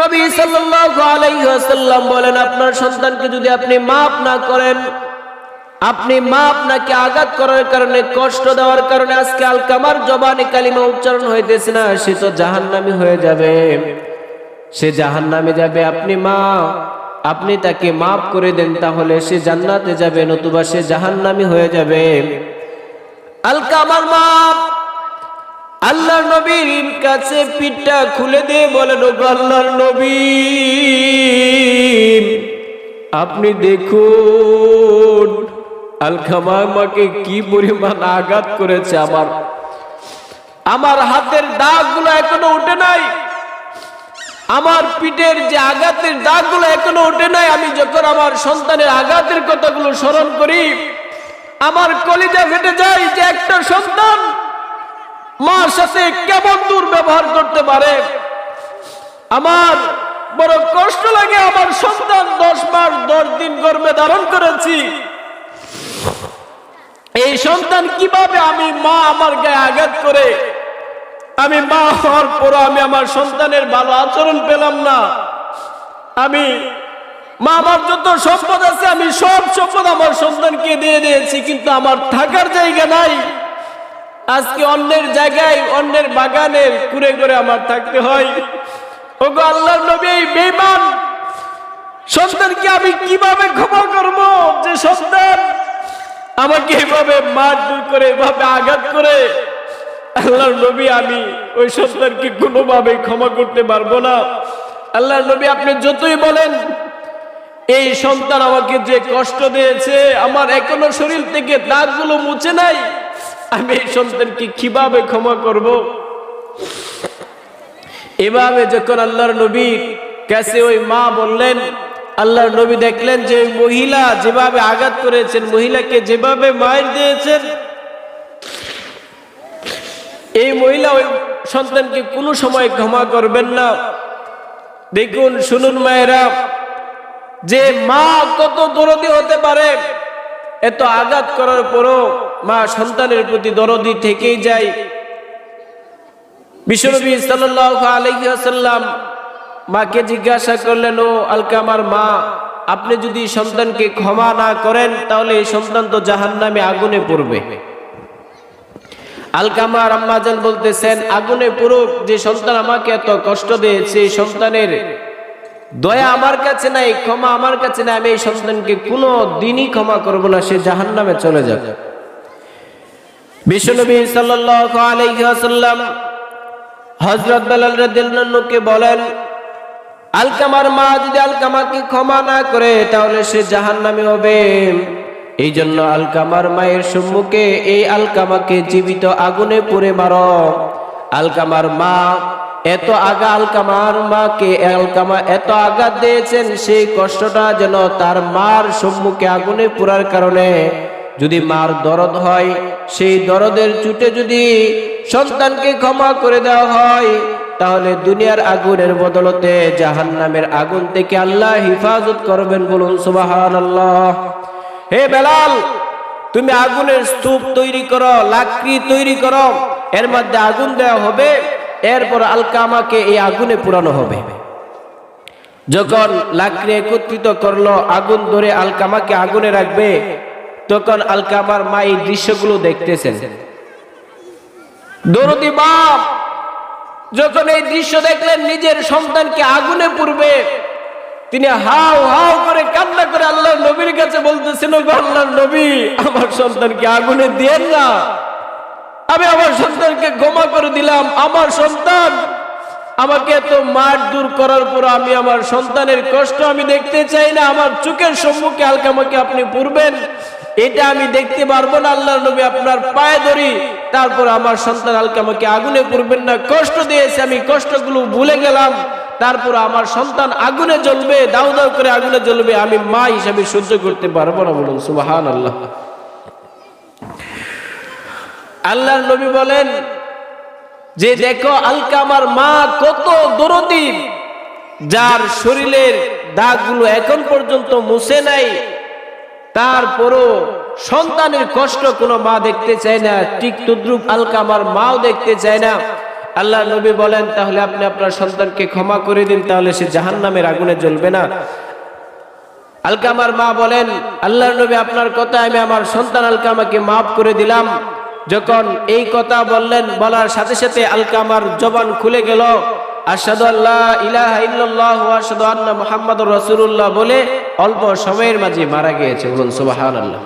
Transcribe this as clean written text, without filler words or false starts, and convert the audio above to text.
নবী সাল্লাল্লাহু আলাইহি ওয়াসাল্লাম বলেন, আপনার সন্তানকে যদি আপনি মাফ না করেন, আপনি মা আপনাকে আঘাত করার কারণে, কষ্ট দেওয়ার কারণে আজকে আলকামার জবানে কালিমা উচ্চারণ হইতেছে না, সে তো জাহান্নামী হয়ে যাবে, সে জাহান্নামে যাবে। আপনি তাকে মাফ করে দেন, তাহলে সে জান্নাতে যাবে, নতুবা সে জাহান্নামী হয়ে যাবে। আলকামার মা আল্লাহর নবীর কাছে পিঠটা খুলে দিয়ে বলেন, ও আল্লাহর নবী, আপনি দেখুন আলকামা আমাকে কি পরিমাণ আঘাত করেছে। আমার হাতের দাগগুলো এখনো উঠে নাই, আমার পিঠের যে আঘাতের দাগগুলো এখনো উঠে নাই। আমি যখন আমার সন্তানের আঘাতের কথাগুলো স্মরণ করি, আমার কলিজা ফেটে যায় যে একটা সন্তান মার সাথে কেমন দুর্ব্যবহার করতে পারে। আমার বড় কষ্ট লাগে। আমার সন্তান 10 মাস 10 দিন গর্ভে ধারণ করেছি, এই সন্তান কিভাবে আমি মা আমার গায়ে আঘাত করে, আমি মা হওয়ার পর আমি আমার সন্তানের ভালো আচরণ পেলাম না। আমি মা, আমার যত সম্পদ আছে আমি সব সম্পদ আমার সন্তানকে দিয়ে দিয়েছি, কিন্তু আমার থাকার জায়গা নাই। আজকে অন্যের জায়গায়, অন্যের বাগানের কুড়ে করে আমার থাকতে হয়। ওগো আল্লাহর নবী, এই বেঈমান সন্তানকে আমি কিভাবে ক্ষমা করব, যে সন্তান আমাকে এভাবে মারধর করে, এভাবে আঘাত করে? আল্লাহর নবী, আমি ওই সন্তানকে কোনোভাবে ক্ষমা করতে পারবো না। আল্লাহর নবী, আপনি যতই বলেন, এই সন্তান আমাকে যে কষ্ট দিয়েছে, আমার এখনো শরীর থেকে দাগগুলো মুছে নাই, আমি এই সন্তানকে কিভাবে ক্ষমা করব? এভাবে যখন আল্লাহর নবীর কাছে ওই মা বললেন, আল্লাহর নবী দেখলেন যে ওই মহিলা যেভাবে আঘাত করেছেন, মহিলাকে যেভাবে মার দিয়েছেন, এই মহিলা ওই সন্তানকে কোনো সময় ক্ষমা করবেন না। দেখুন, শুনুন মায়েরা, যে মা কত দরদি হতে পারে। এত আঘাত করার পরও মা সন্তানের প্রতি দরদি থেকেই যায়। বিশ্বনবী সাল্লাল্লাহু আলাইহি ওয়াসাল্লাম মাকে জিজ্ঞাসা করলেন, ও আলকামার মা, আপনি যদি সন্তানকে ক্ষমা না করেন, তাহলে এই সন্তান তো জাহান্নামে আগুনে পড়বে। আলকামার আম্মাজান বলতেছেন, আগুনে পড়ুক, যে সন্তান আমাকে এত কষ্ট দিয়েছে, এই সন্তানের দয়া আমার কাছে নাই, ক্ষমা আমার কাছে নাই, আমি এই সন্তানকে কোনো দিনই ক্ষমা করব না, সে জাহান্নামে চলে যাবে। বিশ্বনবী সাল্লাল্লাহু আলাইহি ওয়াসাল্লাম হযরত বেলাল রাদিয়াল্লাহু আনহুকে বলেন, আলকামার মা যদি আলকামাকে ক্ষমা না করে, তাহলে সে জাহান্নামী হবে। এই জন্য আলকামার মায়ের সম্মুখে এই আলকামাকে জীবিত আগুনে পুড়ে মারো। আলকামার মা আলকামার মাকে আলকামা এত আঘাত দিয়েছেন, সেই কষ্টটা যেন তার মার সম্মুখে আগুনে পোড়ার কারণে যদি মার দরদ হয়, সেই দরদের চুটে যদি সন্তানকে ক্ষমা করে দেওয়া হয়, তাহলে দুনিয়ার আগুনের বদলতে জাহান্নামের আগুন থেকে আল্লাহ হিফাজত করবেন। বলুন সুবহানাল্লাহ। হে বেলাল, তুমি আগুনের স্তূপ তৈরি করো, লাকড়ি তৈরি করো, এর মধ্যে আগুন দেওয়া হবে, এরপর আলকামাকে এই আগুনে পুরানো হবে। যখন লাকড়ি একত্রিত করলো, আগুন ধরে আলকামাকে আগুনে রাখবে, তখন আলকামার মা এই দৃশ্যগুলো দেখতেছেন। দরদি বাপ যখন এই দৃশ্য দেখলেন, নিজের সন্তানকে আগুনে পুড়বে, তিনি হাউ হাউ করে কান্না করে আল্লাহর নবীর কাছে বলতেছেন, ও আল্লাহর নবী, আমার সন্তানকে আগুনে দিয়েন না, আমি আমার সন্তানকে ক্ষমা করে দিলাম। আমার সন্তান আমাকে এত মারধর করার পর আমি আমার সন্তানের কষ্ট আমি দেখতে চাই না। আমার চোখের সম্মুখে আলকামাকে আপনি পুড়বেন, এটা আমি দেখতে পারবো না। আল্লাহর নবী, আপনার পায়ে ধরি, তারপর আমার সন্তান আলকামাকে আগুনে পুড়বেন না। কষ্ট দিয়েছে, আমি কষ্টগুলো ভুলে গেলাম, তারপর আমার সন্তান আগুনে জ্বলবে, দাউ দাউ করে আগুনে জ্বলবে, আমি মা হিসাবে সহ্য করতে পারবো না। বলুন সুবহানাল্লাহ। আল্লাহর নবী বলেন যে দেখো আলকামার মা কত দরদি, যার শরীরের দাগগুলো এখন পর্যন্ত মুছে নাই, তারপরও সন্তানের কষ্ট কোনো মা দেখতে চায় না, ঠিক তদ্রুপ আলকামার মাও দেখতে চায় না। আল্লাহ নবী বলেন, তাহলে আপনি আপনার সন্তানকে ক্ষমা করে দিন, তাহলে সে জাহান্নামের আগুনে জ্বলবে না। আলকামার মা বলেন, আল্লাহর নবী আপনার কথা আমি আমার সন্তান আলকামাকে মাফ করে দিলাম। যখন এই কথা বললেন, বলার সাথে সাথে আলকামার জবান খুলে গেল, আশহাদু আল্লা ইলাহা ইল্লাল্লাহ ওয়া আশহাদু আন্না মুহাম্মাদুর রাসূলুল্লাহ বলে অল্প সময়ের মাঝে মারা গিয়েছে। বলুন সুবহানাল্লাহ।